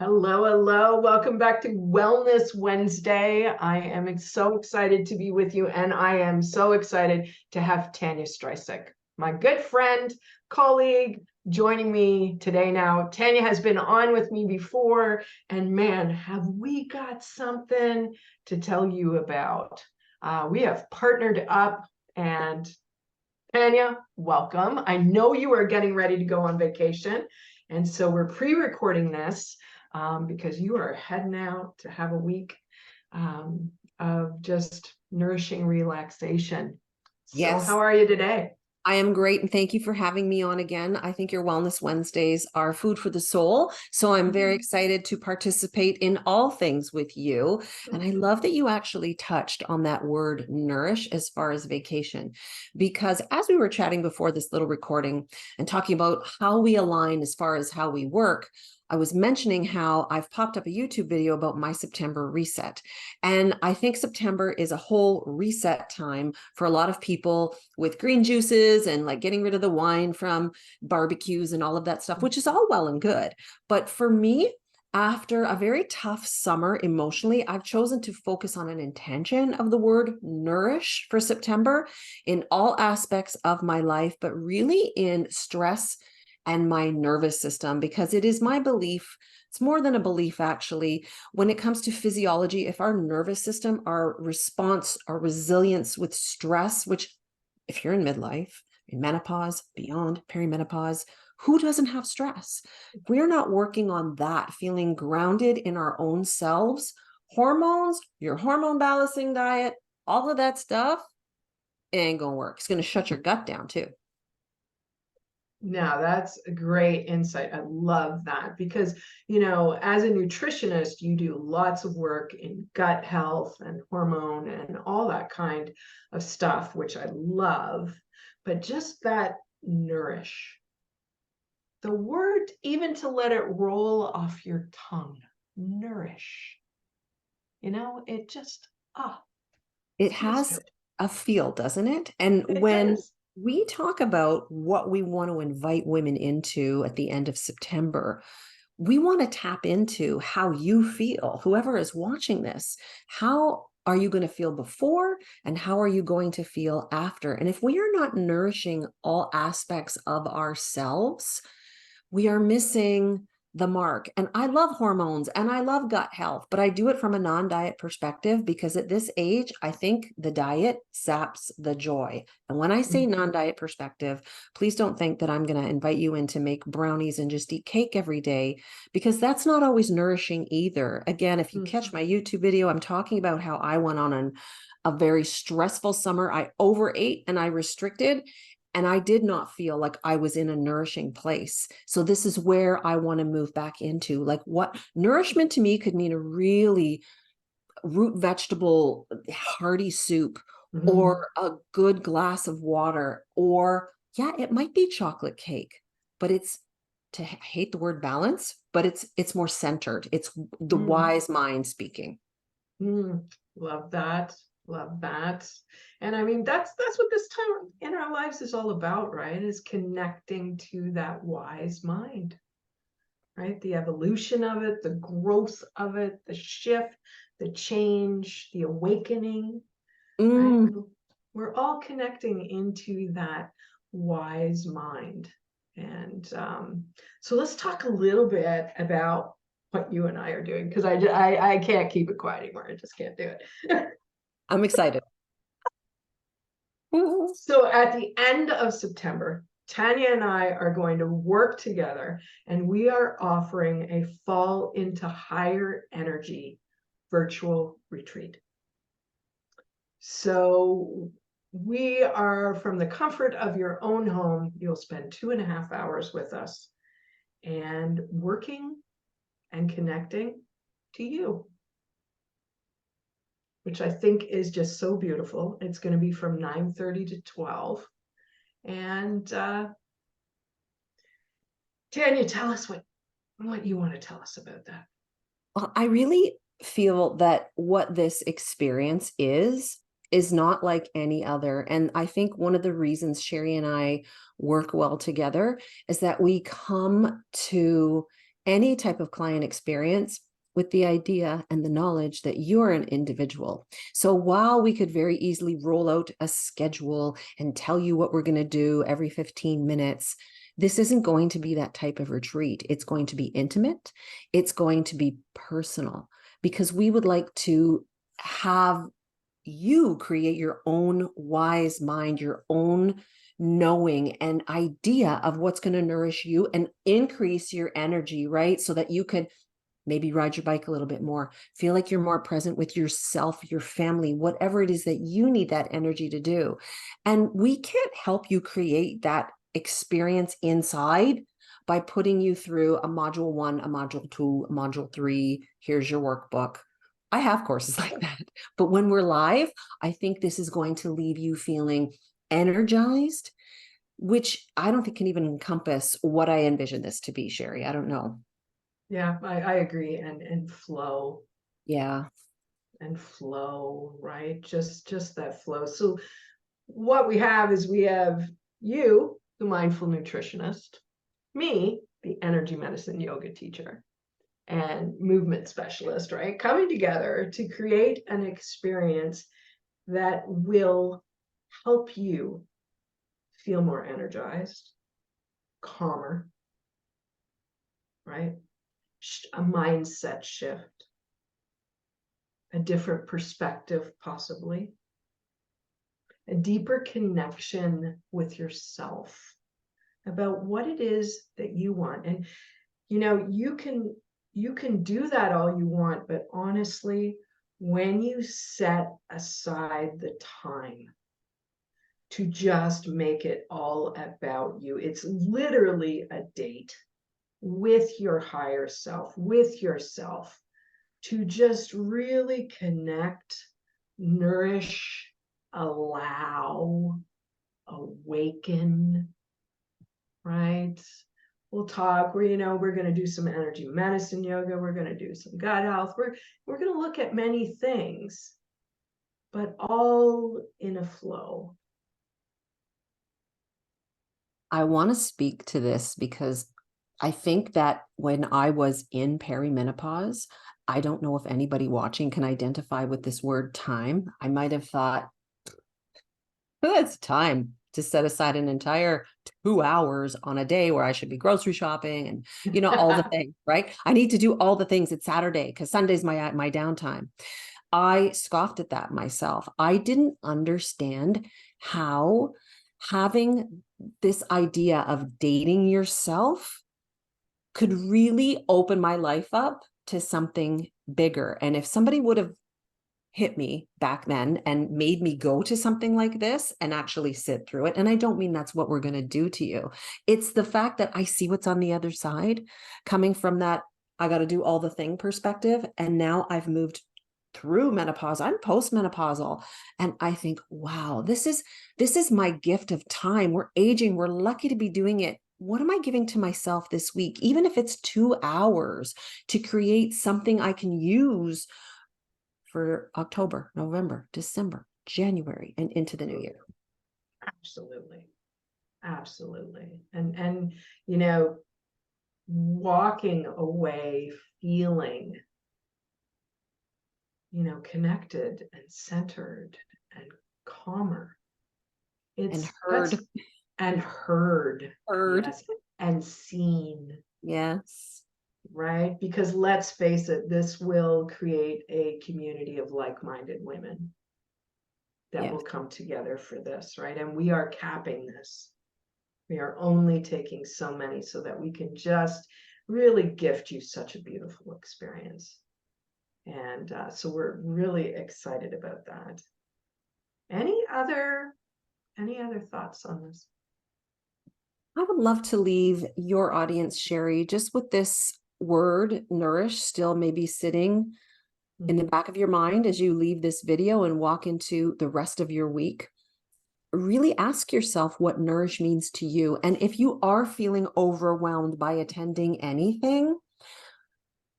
Hello, hello. Welcome back to Wellness Wednesday. I am so excited to be with you, and I am so excited to have Tanya Stricek, my good friend, colleague, joining me today now. Tanya has been on with me before, and man, have we got something to tell you about. We have partnered up, and Tanya, welcome. I know you are getting ready to go on vacation, and so we're pre-recording this because you are heading out to have a week of just nourishing relaxation. So Yes, how are you today? I am great. And thank you for having me on again. I think your Wellness Wednesdays are food for the soul. So I'm very excited to participate in all things with you. And I love that you actually touched on that word nourish as far as vacation, because as we were chatting before this little recording and talking about how we align as far as how we work, I was mentioning how I've popped up a YouTube video about my September reset. And I think September is a whole reset time for a lot of people with green juices and like getting rid of the wine from barbecues and all of that stuff, which is all well and good. But for me, after a very tough summer emotionally, I've chosen to focus on an intention of the word nourish for September in all aspects of my life, but really in stress and my nervous system, because it is my belief, it's more than a belief actually, when it comes to physiology, if our nervous system, our response, our resilience with stress, which if you're in midlife, in menopause, beyond perimenopause, who doesn't have stress? If we're not working on that, feeling grounded in our own selves, hormones, your hormone balancing diet, all of that stuff, it ain't gonna work. It's gonna shut your gut down too. Now, that's a great insight. I love that because, as a nutritionist, you do lots of work in gut health and hormone and all that kind of stuff, which I love. But just that nourish, the word, even to let it roll off your tongue, nourish, it just, It feels has good. a feel, doesn't it? And It when does. we talk about what we want to invite women into at the end of September, we want to tap into how you feel, whoever is watching this. How are you going to feel before, and how are you going to feel after? And if we are not nourishing all aspects of ourselves, we are missing the mark. And I love hormones and I love gut health, but I do it from a non-diet perspective because at this age, I think the diet saps the joy. And when I say non-diet perspective, please don't think that I'm going to invite you in to make brownies and just eat cake every day, because that's not always nourishing either. Again, if you catch my YouTube video, I'm talking about how I went on a very stressful summer. I overate and I restricted, and I did not feel like I was in a nourishing place. So this is where I want to move back into, like, what nourishment to me could mean: a really root vegetable hearty soup, Mhm. or a good glass of water, or yeah, it might be chocolate cake, but it's, to hate the word balance, but it's more centered. It's the Mm. wise mind speaking. Mm, love that. Love that. And I mean, that's what this time in our lives is all about, right? Is connecting to that wise mind, right? The evolution of it, the growth of it, the shift, the change, the awakening, right? Mm. We're all connecting into that wise mind. And so let's talk a little bit about what you and I are doing, because I can't keep it quiet anymore. I just can't do it. I'm excited. So at the end of September, Tanya and I are going to work together, and we are offering a Fall into Higher Energy virtual retreat. So we are, from the comfort of your own home, you'll spend 2.5 hours with us and working and connecting to you, which I think is just so beautiful. It's going to be from 9:30 to 12. And Tanya, tell us what you want to tell us about that. Well, I really feel that what this experience is not like any other. And I think one of the reasons Sherry and I work well together is that we come to any type of client experience with the idea and the knowledge that you're an individual. So while we could very easily roll out a schedule and tell you what we're going to do every 15 minutes, this isn't going to be that type of retreat. It's going to be intimate. It's going to be personal, because we would like to have you create your own wise mind, your own knowing and idea of what's going to nourish you and increase your energy, right? So that you could maybe ride your bike a little bit more, feel like you're more present with yourself, your family, whatever it is that you need that energy to do. And we can't help you create that experience inside by putting you through a module 1, a module 2, a module 3. Here's your workbook. I have courses like that. But when we're live, I think this is going to leave you feeling energized, which I don't think can even encompass what I envision this to be, Sherry. I don't know. Yeah, I agree. And flow. Yeah. And flow, right? Just that flow. So what we have is we have you, the mindful nutritionist, me, the energy medicine yoga teacher, and movement specialist, right? Coming together to create an experience that will help you feel more energized, calmer, right? A mindset shift, a different perspective, possibly, a deeper connection with yourself about what it is that you want. And you can do that all you want, but honestly, when you set aside the time to just make it all about you, it's literally a date with your higher self, with yourself, to just really connect, nourish, allow, awaken, right? We'll talk. We're going to do some energy medicine yoga. We're going to do some gut health. We're going to look at many things, but all in a flow. I want to speak to this because I think that when I was in perimenopause, I don't know if anybody watching can identify with this word time. I might have thought, oh, it's time to set aside an entire 2 hours on a day where I should be grocery shopping and, all the things, right? I need to do all the things. It's Saturday because Sunday's my downtime. I scoffed at that myself. I didn't understand how having this idea of dating yourself could really open my life up to something bigger. And if somebody would have hit me back then and made me go to something like this and actually sit through it, and I don't mean that's what we're going to do to you. It's the fact that I see what's on the other side, coming from that I got to do all the thing perspective. And now I've moved through menopause. I'm postmenopausal. And I think, wow, this is my gift of time. We're aging. We're lucky to be doing it. What am I giving to myself this week? Even if it's 2 hours to create something I can use for October, November, December, January, and into the new year. Absolutely. Absolutely. And walking away feeling connected and centered and calmer. And It's heard. and heard. Heard. Yes. And seen. Yes. Right? Because let's face it, this will create a community of like-minded women that will Yes. come together for this, right? And we are capping this. We are only taking so many so that we can just really gift you such a beautiful experience. And so we're really excited about that. Any other thoughts on this? I would love to leave your audience, Sherry, just with this word, nourish, still maybe sitting in the back of your mind as you leave this video and walk into the rest of your week. Really ask yourself what nourish means to you. And if you are feeling overwhelmed by attending anything,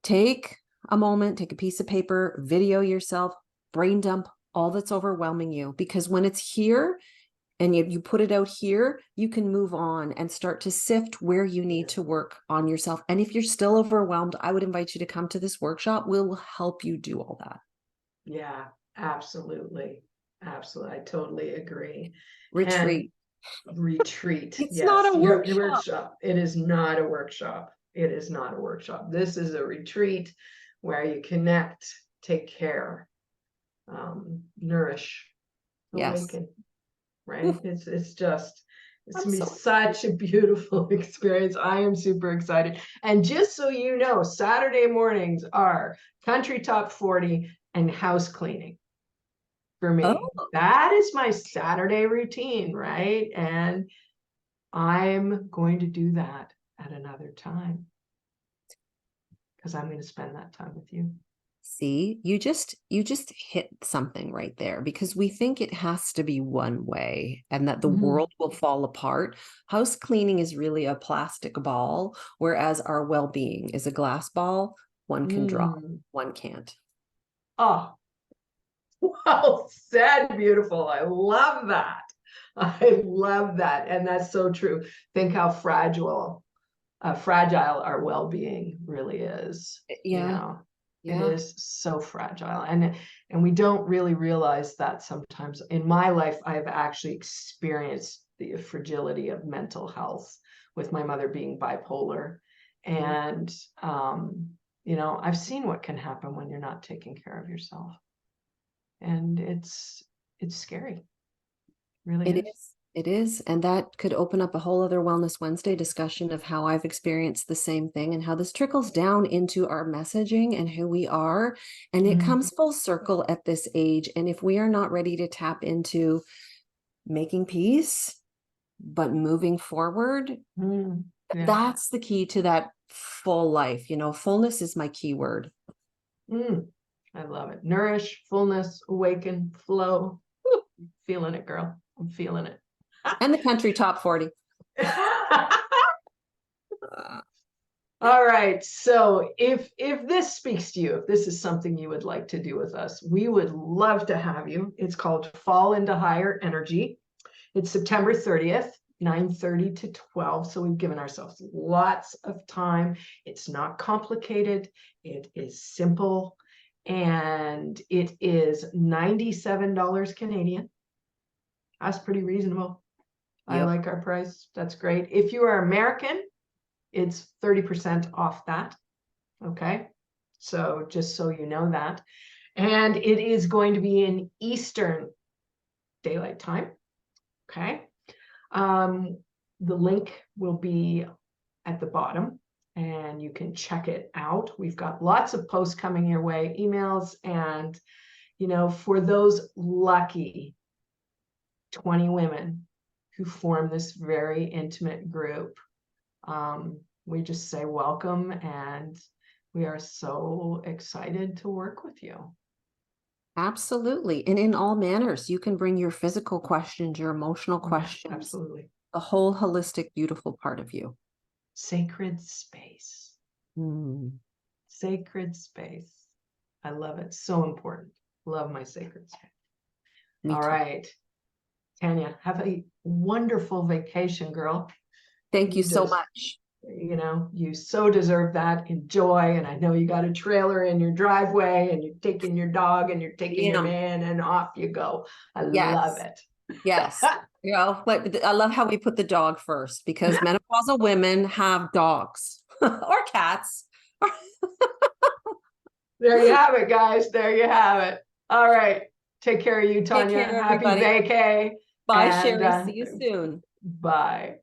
take a moment, take a piece of paper, video yourself, brain dump all that's overwhelming you. Because when it's here, and you put it out here, you can move on and start to sift where you need to work on yourself. And if you're still overwhelmed, I would invite you to come to this workshop. We'll help you do all that. Yeah, absolutely. Absolutely. I totally agree. Retreat. And retreat. It's not Yes, a your workshop. workshop. It is not a workshop. It is not a workshop. This is a retreat where you connect, take care, nourish, Yes. awaken, right? Oof, It's I'm gonna be so such a beautiful experience. I am super excited. And just so you know, Saturday mornings are Country Top 40 and house cleaning for me. oh, That is my Saturday routine, right? And I'm going to do that at another time because I'm going to spend that time with you. see, you just hit something right there, because we think it has to be one way and that the world will fall apart. House cleaning is really a plastic ball, whereas our well-being is a glass ball. One can drop, Mm. one can't. Oh, well said, beautiful. I love that. I love that. And that's so true. Think how fragile our well-being really is. You Yeah, know, it yeah. is so fragile. And we don't really realize that sometimes. In my life, I've actually experienced the fragility of mental health with my mother being bipolar. Yeah. And I've seen what can happen when you're not taking care of yourself. And it's scary. It really It is. is. It is. And that could open up a whole other Wellness Wednesday discussion of how I've experienced the same thing and how this trickles down into our messaging and who we are. And it comes full circle at this age. And if we are not ready to tap into making peace, but moving forward, Yeah. that's the key to that full life. Fullness is my key word. I love it. Nourish, fullness, awaken, flow. Woo, feeling it, girl. I'm feeling it. And the country top 40. All right. So if this speaks to you, if this is something you would like to do with us, we would love to have you. It's called Fall into Higher Energy. It's September 30th, 9:30 to 12. So we've given ourselves lots of time. It's not complicated. It is simple. And it is $97 Canadian. That's pretty reasonable. I Yep. like our price. That's great. If you are American, it's 30% off that. Okay. So just so you know that. And it is going to be in Eastern Daylight Time. Okay. The link will be at the bottom and you can check it out. We've got lots of posts coming your way, emails, and for those lucky 20 women who form this very intimate group, we just say welcome, and we are so excited to work with you. Absolutely. And in all manners, you can bring your physical questions, your emotional questions, Absolutely. the whole holistic, beautiful part of you. Sacred space. Mm. Sacred space. I love it. So important. Love my sacred space. Me All too. right. Tanya, have a wonderful vacation, girl. Thank you so Just, much. you so deserve that. Enjoy. And I know you got a trailer in your driveway and you're taking your dog and you're taking your Yeah. man and off you go. I love Yes. it. Yes. But I love how we put the dog first, because menopausal women have dogs or cats. There you have it, guys. There you have it. All right. Take care of you, Take Tanya. care, Happy everybody. vacay. Bye, And Sherry. See you soon. bye.